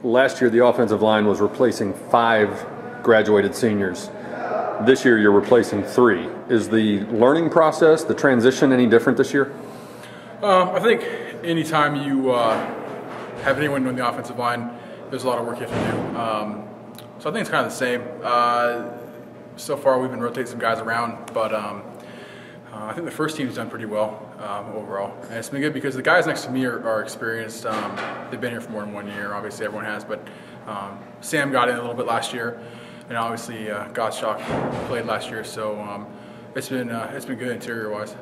last year the offensive line was replacing 5 graduated seniors. This year you're replacing 3. Is the learning process, the transition, any different this year? I think anytime you have anyone on the offensive line, there's a lot of work you have to do. So I think it's kind of the same. So far we've been rotating some guys around, but I think the first team's done pretty well overall. And it's been good because the guys next to me are experienced. They've been here for more than 1 year. Obviously everyone has, but Sam got in a little bit last year, and obviously Gottschalk played last year. So it's been good interior-wise.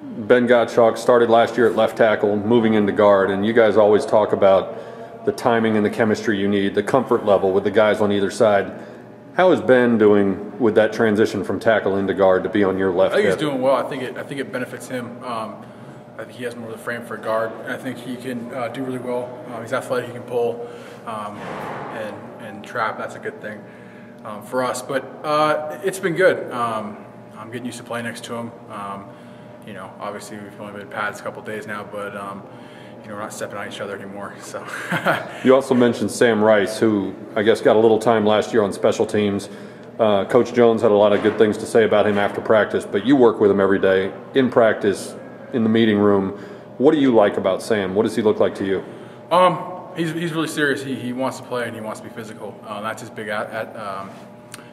Ben Gottschalk started last year at left tackle, moving into guard, and you guys always talk about the timing and the chemistry you need, the comfort level with the guys on either side. How is Ben doing with that transition from tackle into guard to be on your left? I think he's doing well. I think it benefits him. I think he has more of the frame for a guard. I think he can do really well. He's athletic. He can pull and trap. That's a good thing for us. But it's been good. I'm getting used to playing next to him. You know, obviously we've only been pads a couple days now, but you know, we're not stepping on each other anymore. So. You also mentioned Sam Rice, who I guess got a little time last year on special teams. Coach Jones had a lot of good things to say about him after practice, but you work with him every day in practice, in the meeting room. What do you like about Sam? What does he look like to you? He's really serious. He wants to play and he wants to be physical. That's his big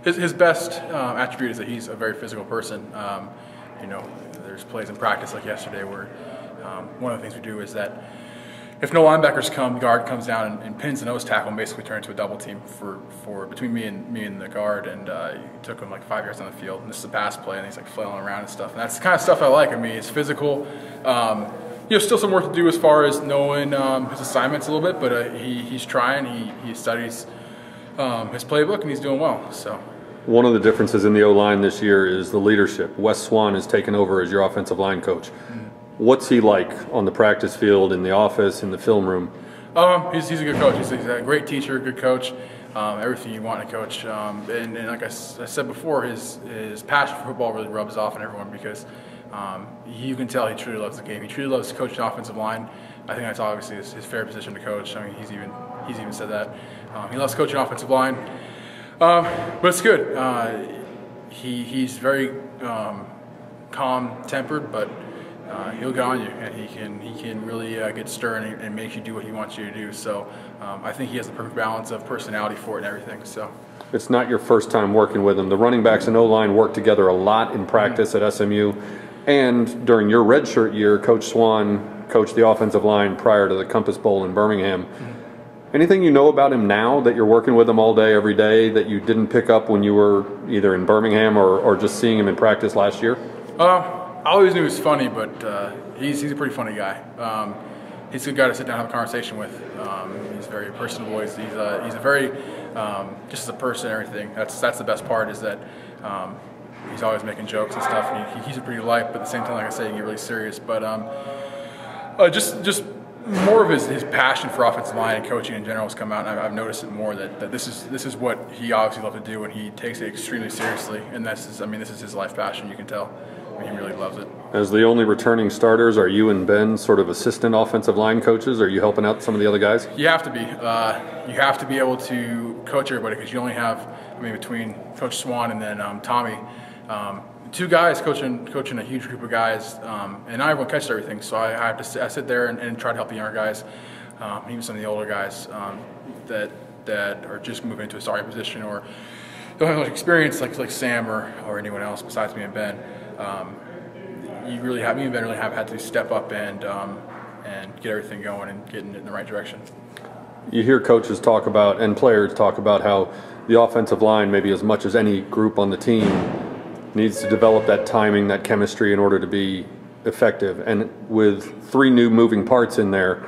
his best attribute is that he's a very physical person. You know, there's plays in practice like yesterday where one of the things we do is that if no linebackers come, the guard comes down and pins the nose tackle and basically turns into a double team for between me and the guard, and he took him like 5 yards on the field. And this is a pass play, and he's like flailing around and stuff. And that's the kind of stuff I like. I mean, it's physical. You know, still some work to do as far as knowing his assignments a little bit, but he's trying. He studies his playbook, and he's doing well. So. One of the differences in the O-line this year is the leadership. Wes Suan has taken over as your offensive line coach. What's he like on the practice field, in the office, in the film room? He's a good coach. He's a great teacher, good coach. Everything you want in a coach. And like I said before, his passion for football really rubs off on everyone because you can tell he truly loves the game. He truly loves coaching offensive line. I think that's obviously his favorite position to coach. I mean, he's even said that. He loves coaching offensive line. But it's good. He's very calm-tempered, but he'll get on you, and he can really get stern and make you do what he wants you to do. So I think he has the perfect balance of personality for it and everything. So it's not your first time working with him. The running backs and O-line work together a lot in practice at SMU, and during your redshirt year, Coach Suan coached the offensive line prior to the Compass Bowl in Birmingham. Anything you know about him now that you're working with him all day, every day, that you didn't pick up when you were either in Birmingham or just seeing him in practice last year? I always knew he was funny, but he's a pretty funny guy. He's a good guy to sit down and have a conversation with. He's very personable. He's a very just as a person and everything. That's the best part is that he's always making jokes and stuff. And he's a pretty light, but at the same time, like I say, he can get really serious. But just more of his passion for offensive line and coaching in general has come out, and I've noticed it more that this is what he obviously loves to do, and he takes it extremely seriously. And this is his life passion. You can tell. I mean, he really loves it. As the only returning starters, are you and Ben sort of assistant offensive line coaches? Are you helping out some of the other guys? You have to be. You have to be able to coach everybody because you only have, I mean, between Coach Suan and then Tommy, 2 guys coaching a huge group of guys, and not everyone catches everything. So I sit there and try to help the younger guys, even some of the older guys that are just moving into a starting position or don't have much experience like Sam or anyone else besides me and Ben. Me and Ben really have had to step up and get everything going and get in the right direction. You hear coaches talk about and players talk about how the offensive line, maybe as much as any group on the team, needs to develop that timing, that chemistry in order to be effective. And with 3 new moving parts in there,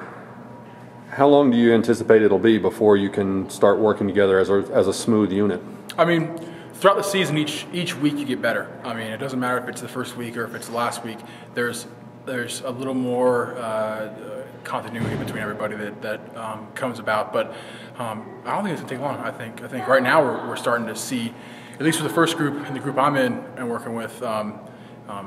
how long do you anticipate it'll be before you can start working together as a smooth unit? I mean, throughout the season, each week you get better. I mean, it doesn't matter if it's the first week or if it's the last week. There's a little more continuity between everybody that comes about. But I don't think it's gonna take long. I think right now we're starting to see, at least for the first group and the group I'm in and working with,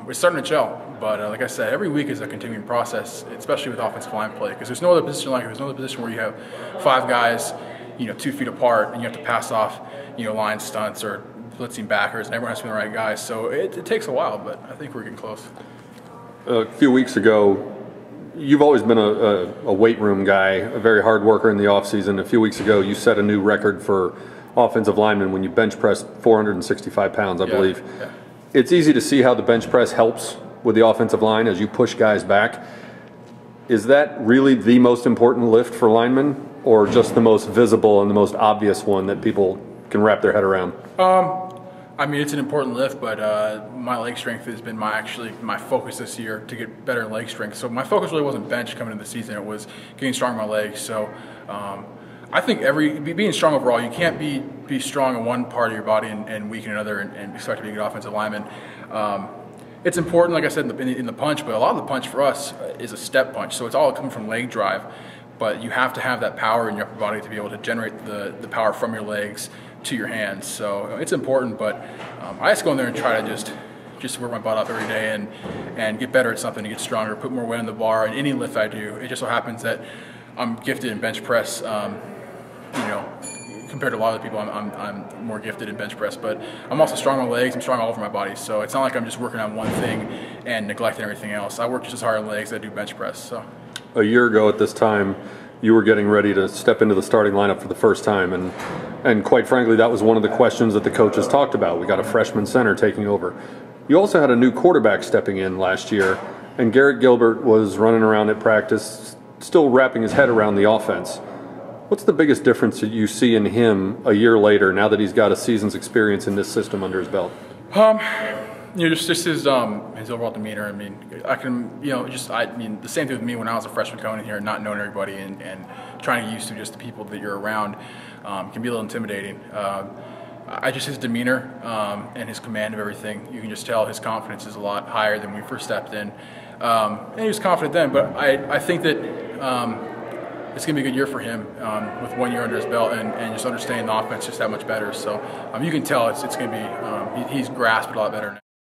We're starting to gel, but like I said, every week is a continuing process, especially with offensive line play, because there's no other position like it. There's no other position where you have 5 guys, 2 feet apart, and you have to pass off, line stunts or blitzing backers, and everyone has to be the right guys. So it takes a while, but I think we're getting close. A few weeks ago, you've always been a weight room guy, a very hard worker in the offseason. A few weeks ago, you set a new record for offensive linemen when you bench pressed 465 pounds, I believe. Yeah. It's easy to see how the bench press helps with the offensive line as you push guys back. Is that really the most important lift for linemen, or just the most visible and the most obvious one that people can wrap their head around? I mean, it's an important lift, but my leg strength has been my focus this year to get better leg strength. So my focus really wasn't bench coming into the season; it was getting strong in my legs. So I think being strong overall, you can't be strong in one part of your body and weak in another and expect to be a good offensive lineman. It's important, like I said, in the punch, but a lot of the punch for us is a step punch, so it's all coming from leg drive. But you have to have that power in your upper body to be able to generate the power from your legs to your hands. So it's important, but I just go in there and try to just work my butt off every day and get better at something, to get stronger, put more weight on the bar. And any lift I do, it just so happens that I'm gifted in bench press. Compared to a lot of the people, I'm more gifted in bench press, but I'm also strong on legs. I'm strong all over my body, so it's not like I'm just working on one thing and neglecting everything else. I work just as hard on legs as I do bench press. So, a year ago at this time, you were getting ready to step into the starting lineup for the first time, and quite frankly, that was one of the questions that the coaches talked about. We got a freshman center taking over. You also had a new quarterback stepping in last year, and Garrett Gilbert was running around at practice, still wrapping his head around the offense. What's the biggest difference that you see in him a year later, now that he's got a season's experience in this system under his belt? Just his overall demeanor. I mean, the same thing with me when I was a freshman coming in here, not knowing everybody and trying to get used to just the people that you're around can be a little intimidating. His demeanor and his command of everything, you can just tell his confidence is a lot higher than when we first stepped in. And he was confident then, but I think that it's going to be a good year for him with 1 year under his belt and just understanding the offense just that much better. So you can tell it's going to be he's grasped it a lot better now.